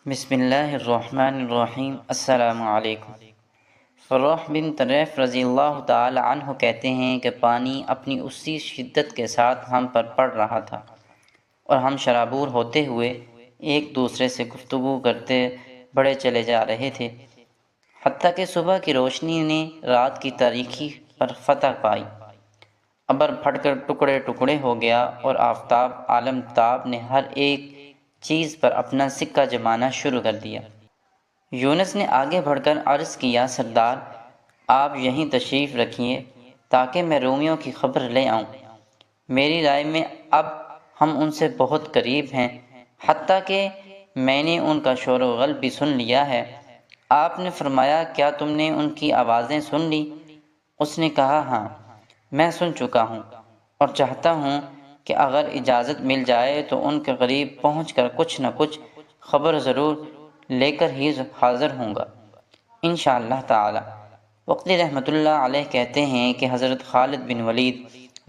بسم اللہ الرحمن الرحیم۔ السلام علیکم۔ فروح بن طریف رضی اللہ تعالی عنہ کہتے ہیں کہ پانی اپنی اسی شدت کے ساتھ ہم پر پڑ رہا تھا اور ہم شرابور ہوتے ہوئے ایک دوسرے سے گفتگو کرتے بڑھے چلے جا رہے تھے، حتیٰ کہ صبح کی روشنی نے رات کی تاریکی پر فتح پائی۔ ابر پھٹ کر ٹکڑے ٹکڑے ہو گیا اور آفتاب عالم تاب نے ہر ایک چیز پر اپنا سکہ جمانا شروع کر دیا۔ یونس نے آگے بڑھ کر عرض کیا، سردار آپ یہیں تشریف رکھیے تاکہ میں رومیوں کی خبر لے آؤں۔ میری رائے میں اب ہم ان سے بہت قریب ہیں، حتیٰ کہ میں نے ان کا شور و غل بھی سن لیا ہے۔ آپ نے فرمایا، کیا تم نے ان کی آوازیں سن لی؟ اس نے کہا، ہاں میں سن چکا ہوں اور چاہتا ہوں کہ اگر اجازت مل جائے تو ان کے قریب پہنچ کر کچھ نہ کچھ خبر ضرور لے کر ہی حاضر ہوں گا انشاءاللہ تعالی۔ وقتی رحمۃ اللہ علیہ کہتے ہیں کہ حضرت خالد بن ولید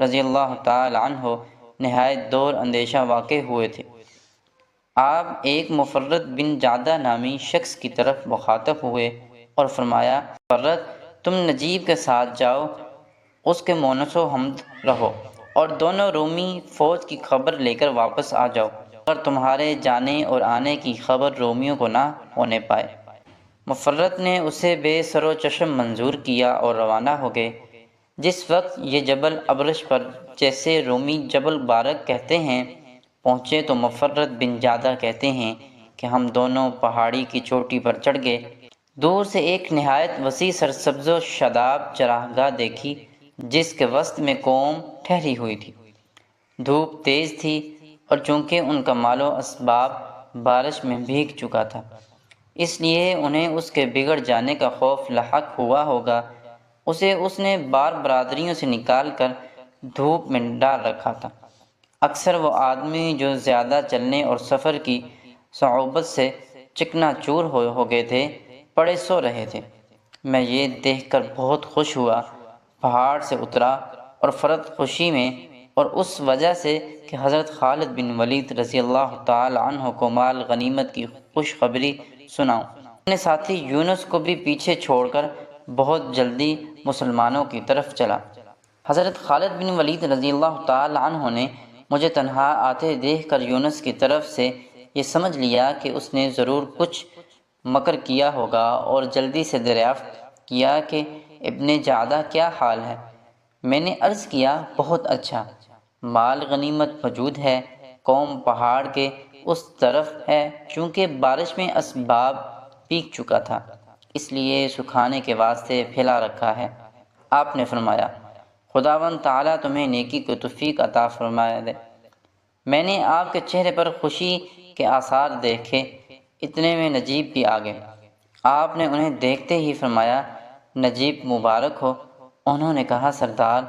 رضی اللہ تعالی عنہ نہایت دور اندیشہ واقع ہوئے تھے۔ آپ ایک مفرد بن جعدہ نامی شخص کی طرف مخاطب ہوئے اور فرمایا، مفرد تم نجیب کے ساتھ جاؤ، اس کے مونس و حمد رہو اور دونوں رومی فوج کی خبر لے کر واپس آ جاؤ، اگر تمہارے جانے اور آنے کی خبر رومیوں کو نہ ہونے پائے۔ مفرد نے اسے بے سر و چشم منظور کیا اور روانہ ہو گئے۔ جس وقت یہ جبل ابرش پر، جیسے رومی جبل بارک کہتے ہیں، پہنچے تو مفرد بن جعدہ کہتے ہیں کہ ہم دونوں پہاڑی کی چوٹی پر چڑھ گئے۔ دور سے ایک نہایت وسیع سرسبز و شاداب چراگاہ دیکھی جس کے وسط میں قوم ٹھہری ہوئی تھی۔ دھوپ تیز تھی اور چونکہ ان کا مال و اسباب بارش میں بھیگ چکا تھا، اس لیے انہیں اس کے بگڑ جانے کا خوف لاحق ہوا ہوگا۔ اسے اس نے بار برادریوں سے نکال کر دھوپ میں ڈال رکھا تھا۔ اکثر وہ آدمی جو زیادہ چلنے اور سفر کی صعوبت سے چکنا چور ہو گئے تھے، پڑے سو رہے تھے۔ میں یہ دیکھ کر بہت خوش ہوا، پہاڑ سے اترا اور فرط خوشی میں، اور اس وجہ سے کہ حضرت خالد بن ولید رضی اللہ تعالی عنہ کو مال غنیمت کی خوشخبری سناؤں۔ اپنے ساتھی یونس کو بھی پیچھے چھوڑ کر بہت جلدی مسلمانوں کی طرف چلا۔ حضرت خالد بن ولید رضی اللہ تعالی عنہ نے مجھے تنہا آتے دیکھ کر یونس کی طرف سے یہ سمجھ لیا کہ اس نے ضرور کچھ مکر کیا ہوگا اور جلدی سے دریافت کیا کہ ابن جعدہ کیا حال ہے۔ میں نے عرض کیا، بہت اچھا، مال غنیمت موجود ہے، قوم پہاڑ کے اس طرف ہے، چونکہ بارش میں اسباب بھیگ چکا تھا اس لیے سکھانے کے واسطے پھیلا رکھا ہے۔ آپ نے فرمایا، خداوند تعالیٰ تمہیں نیکی کو توفیق عطا فرمائے دے۔ میں نے آپ کے چہرے پر خوشی کے آثار دیکھے، اتنے میں نجیب بھی آ گئے۔ آپ نے انہیں دیکھتے ہی فرمایا، نجیب مبارک ہو۔ انہوں نے کہا، سردار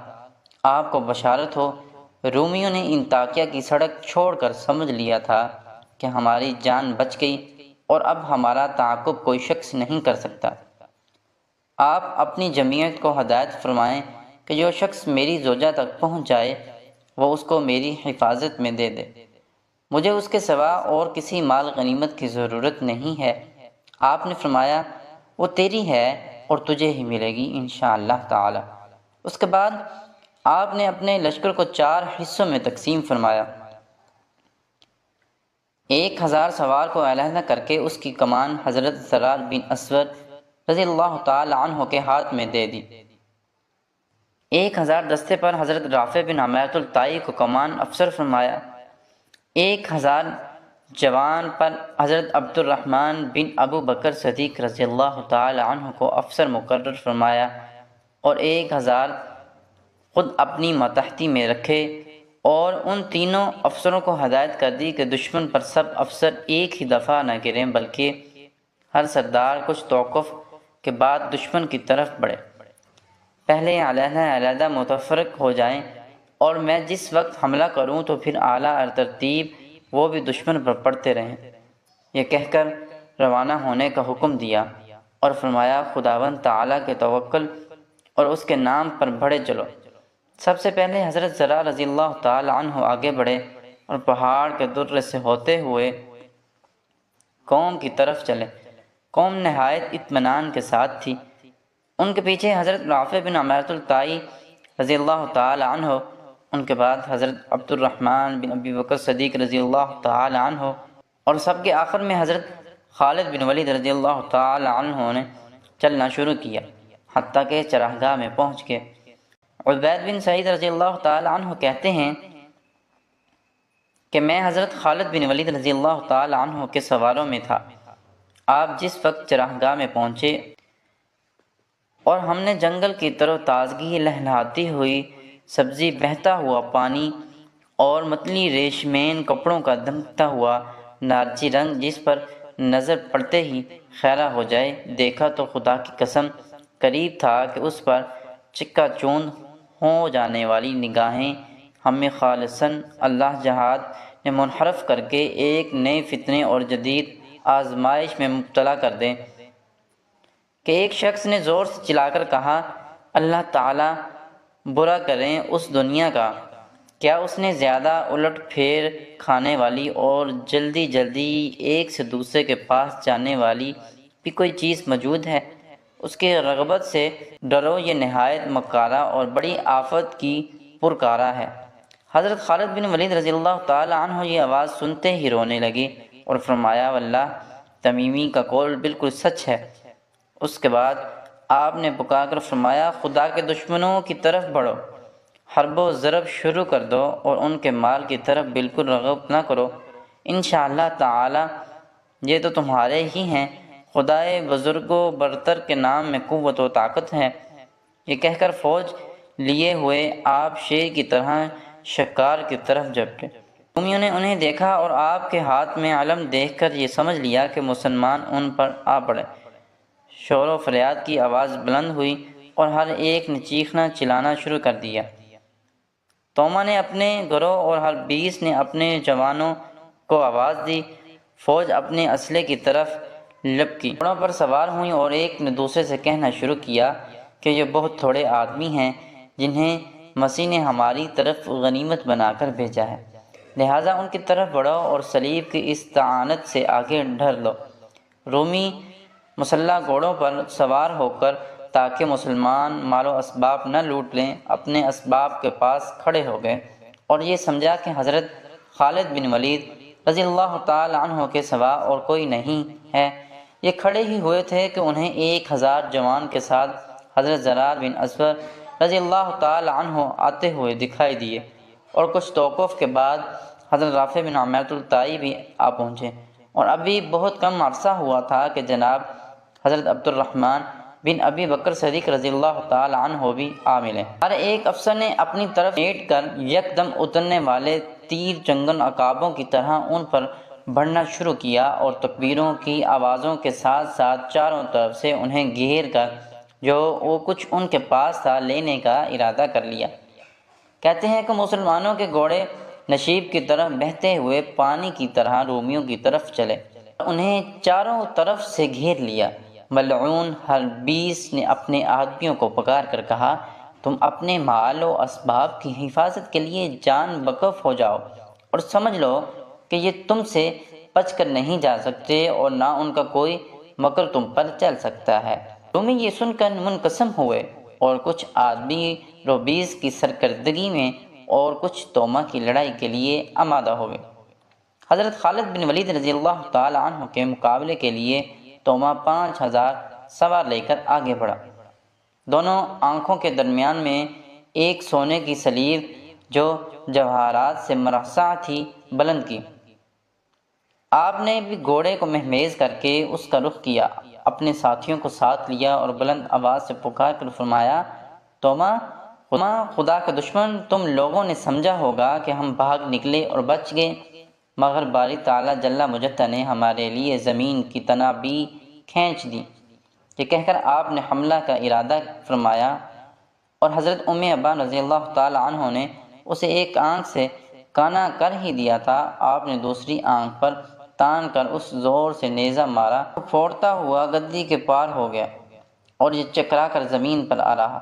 آپ کو بشارت ہو، رومیوں نے انطاکیہ کی سڑک چھوڑ کر سمجھ لیا تھا کہ ہماری جان بچ گئی اور اب ہمارا تعاقب کوئی شخص نہیں کر سکتا۔ آپ اپنی جمعیت کو ہدایت فرمائیں کہ جو شخص میری زوجہ تک پہنچ جائے وہ اس کو میری حفاظت میں دے دے، مجھے اس کے سوا اور کسی مال غنیمت کی ضرورت نہیں ہے۔ آپ نے فرمایا، وہ تیری ہے اور تجھے ہی ملے گی انشاءاللہ تعالی۔ اس کے بعد آپ نے اپنے لشکر کو 4 حصوں میں تقسیم فرمایا، 1000 سوار کو علیحدہ کر کے اس کی کمان حضرت زرار بن اسود رضی اللہ تعالی عنہ کے ہاتھ میں دے دی۔ 1000 دستے پر حضرت رافع بن عمیرۃ الطائی کو کمان افسر فرمایا۔ 1000 جوان پر حضرت عبد الرحمن بن ابو بکر صدیق رضی اللہ تعالی عنہ کو افسر مقرر فرمایا اور 1000 خود اپنی ماتحتی میں رکھے، اور ان تینوں افسروں کو ہدایت کر دی کہ دشمن پر سب افسر ایک ہی دفعہ نہ گریں، بلکہ ہر سردار کچھ توقف کے بعد دشمن کی طرف بڑھے، پہلے علیحدہ متفرق ہو جائیں، اور میں جس وقت حملہ کروں تو پھر اعلیٰ ترتیب وہ بھی دشمن پر پڑتے رہیں۔ یہ کہہ کر روانہ ہونے کا حکم دیا اور فرمایا، خداوند تعالیٰ کے توکل اور اس کے نام پر بڑھے چلو۔ سب سے پہلے حضرت زرار رضی اللہ تعالی عنہ آگے بڑھے اور پہاڑ کے درے سے ہوتے ہوئے قوم کی طرف چلے۔ قوم نہایت اطمینان کے ساتھ تھی۔ ان کے پیچھے حضرت رافع بن عمارۃ الطائی رضی اللہ تعالی عنہ، ان کے بعد حضرت عبد الرحمن بن ابی بکر صدیق رضی اللہ تعالی عنہ، اور سب کے آخر میں حضرت خالد بن ولید رضی اللہ تعالی عنہ نے چلنا شروع کیا، حتیٰ کہ چراگاہ میں پہنچ گئے۔ عبید بن سعید رضی اللہ تعالی عنہ کہتے ہیں کہ میں حضرت خالد بن ولید رضی اللہ تعالی عنہ کے سواروں میں تھا۔ آپ جس وقت چراگاہ میں پہنچے اور ہم نے جنگل کی طرف تازگی، لہلہاتی ہوئی سبزی، بہتا ہوا پانی اور متلی ریشمین کپڑوں کا دمکتا ہوا نارنجی رنگ جس پر نظر پڑتے ہی خیرہ ہو جائے دیکھا، تو خدا کی قسم قریب تھا کہ اس پر چکا چوند ہو جانے والی نگاہیں ہمیں خالصاً اللہ جہاد میں منحرف کر کے ایک نئے فتنے اور جدید آزمائش میں مبتلا کر دیں کہ ایک شخص نے زور سے چلا کر کہا، اللہ تعالیٰ برا کریں اس دنیا کا، کیا اس نے زیادہ الٹ پھیر کھانے والی اور جلدی جلدی ایک سے دوسرے کے پاس جانے والی بھی کوئی چیز موجود ہے؟ اس کے رغبت سے ڈرو، یہ نہایت مکارہ اور بڑی آفت کی پرکارہ ہے۔ حضرت خالد بن ولید رضی اللہ تعالی عنہ یہ آواز سنتے ہی رونے لگے اور فرمایا، واللہ تمیمی کا قول بالکل سچ ہے۔ اس کے بعد آپ نے پکار کر فرمایا، خدا کے دشمنوں کی طرف بڑھو، حرب و ضرب شروع کر دو اور ان کے مال کی طرف بالکل رغبت نہ کرو، انشاءاللہ تعالی یہ تو تمہارے ہی ہیں، خدائے بزرگ و برتر کے نام میں قوت و طاقت ہے۔ یہ کہہ کر فوج لیے ہوئے آپ شیر کی طرح شکار کی طرف جھپٹے۔ رومیوں نے انہیں دیکھا اور آپ کے ہاتھ میں علم دیکھ کر یہ سمجھ لیا کہ مسلمان ان پر آ پڑے۔ شور و فریاد کی آواز بلند ہوئی اور ہر ایک نے چیخنا چلانا شروع کر دیا۔ توما نے اپنے گروہ اور ہر 20 نے اپنے جوانوں کو آواز دی۔ فوج اپنے اسلحے کی طرف لپکی، گھوڑوں پر سوار ہوئیں اور ایک نے دوسرے سے کہنا شروع کیا کہ یہ بہت تھوڑے آدمی ہیں جنہیں مسیح نے ہماری طرف غنیمت بنا کر بھیجا ہے، لہٰذا ان کی طرف بڑھو اور صلیب کی استعانت سے آگے ڈھر لو۔ رومی مسلح گھوڑوں پر سوار ہو کر تاکہ مسلمان مال و اسباب نہ لوٹ لیں اپنے اسباب کے پاس کھڑے ہو گئے، اور یہ سمجھا کہ حضرت خالد بن ولید رضی اللہ تعالی عنہ کے سوا اور کوئی نہیں ہے۔ یہ کھڑے ہی ہوئے تھے کہ انہیں 1000 جوان کے ساتھ حضرت زرار بن اسود رضی اللہ تعالی عنہ آتے ہوئے دکھائی دیے، اور کچھ توقف کے بعد حضرت رافع بن عمارۃ الطائی بھی آ پہنچے، اور ابھی بہت کم عرصہ ہوا تھا کہ جناب حضرت عبد الرحمن بن ابی بکر صدیق رضی اللہ تعالی عنہ بھی آ ملے۔ ہر ایک افسر نے اپنی طرف لیٹ کر یکدم اترنے والے تیر چنگن عقابوں کی طرح ان پر بڑھنا شروع کیا، اور تکبیروں کی آوازوں کے ساتھ ساتھ چاروں طرف سے انہیں گھیر کر جو وہ کچھ ان کے پاس تھا لینے کا ارادہ کر لیا۔ کہتے ہیں کہ مسلمانوں کے گھوڑے نشیب کی طرف بہتے ہوئے پانی کی طرح رومیوں کی طرف چلے، انہیں چاروں طرف سے گھیر لیا۔ ملعون حربیس نے اپنے آدمیوں کو پکار کر کہا، تم اپنے مال و اسباب کی حفاظت کے لیے جان بوقف ہو جاؤ اور سمجھ لو کہ یہ تم سے بچ کر نہیں جا سکتے اور نہ ان کا کوئی مکر تم پر چل سکتا ہے۔ رومی یہ سن کر منقسم ہوئے اور کچھ آدمی روبیز کی سرکردگی میں اور کچھ توما کی لڑائی کے لیے آمادہ ہوئے۔ حضرت خالد بن ولید رضی اللہ تعالی عنہ کے مقابلے کے لیے توما 5000 سوار لے کر آگے بڑھا۔ دونوں آنکھوں کے درمیان میں ایک سونے کی سلیب جو جواہرات سے مرصع تھی بلند کی۔ آپ نے بھی گھوڑے کو مہمیز کر کے اس کا رخ کیا، اپنے ساتھیوں کو ساتھ لیا اور بلند آواز سے پکار کر فرمایا، توما خدا کا دشمن، تم لوگوں نے سمجھا ہوگا کہ ہم بھاگ نکلے اور بچ گئے، مگر باری تعالیٰ جل مجدہ نے ہمارے لیے زمین کی تنابی کھینچ دی۔ یہ کہہ کر آپ نے حملہ کا ارادہ فرمایا، اور حضرت ام ابان رضی اللہ تعالی عنہ نے اسے ایک آنکھ سے کانا کر ہی دیا تھا، آپ نے دوسری آنکھ پر تان کر اس زور سے نیزہ مارا، پھوڑتا ہوا گدی کے پار ہو گیا اور یہ چکرا کر زمین پر آ رہا۔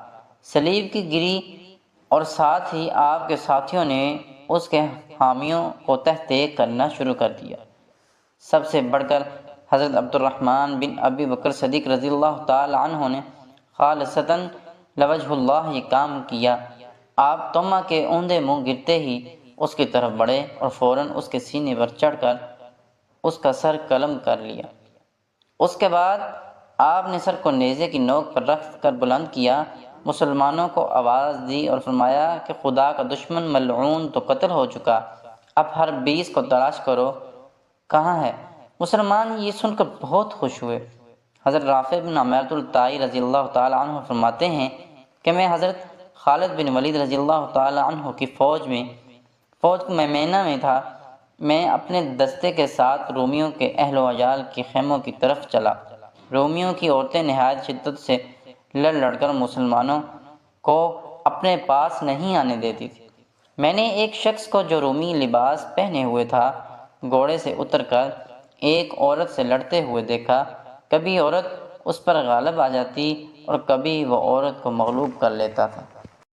صلیب کی گری اور ساتھ ہی آپ کے ساتھیوں نے اس کے حامیوں کو تحت کرنا شروع کر دیا۔ سب سے بڑھ کر حضرت عبد الرحمن بن ابی بکر صدیق رضی اللہ تعالی عنہ نے خالصتاً لوجہ اللہ یہ کام کیا۔ آپ طمع کے اوندے منہ گرتے ہی اس کی طرف بڑھے اور فوراً اس کے سینے پر چڑھ کر اس کا سر قلم کر لیا۔ اس کے بعد آپ نے سر کو نیزے کی نوک پر رکھ کر بلند کیا، مسلمانوں کو آواز دی اور فرمایا کہ خدا کا دشمن ملعون تو قتل ہو چکا، اب ہر 20 کو تلاش کرو، کہاں ہے؟ مسلمان یہ سن کر بہت خوش ہوئے۔ حضرت رافع بن عمیرۃ الطائی رضی اللہ تعالی عنہ فرماتے ہیں کہ میں حضرت خالد بن ولید رضی اللہ تعالی عنہ کی فوج میں مینا میں تھا۔ میں اپنے دستے کے ساتھ رومیوں کے اہل و عیال کے خیموں کی طرف چلا۔ رومیوں کی عورتیں نہایت شدت سے لڑ کر مسلمانوں کو اپنے پاس نہیں آنے دیتی تھی۔ میں نے ایک شخص کو جو رومی لباس پہنے ہوئے تھا گھوڑے سے اتر کر ایک عورت سے لڑتے ہوئے دیکھا۔ کبھی عورت اس پر غالب آ جاتی اور کبھی وہ عورت کو مغلوب کر لیتا تھا۔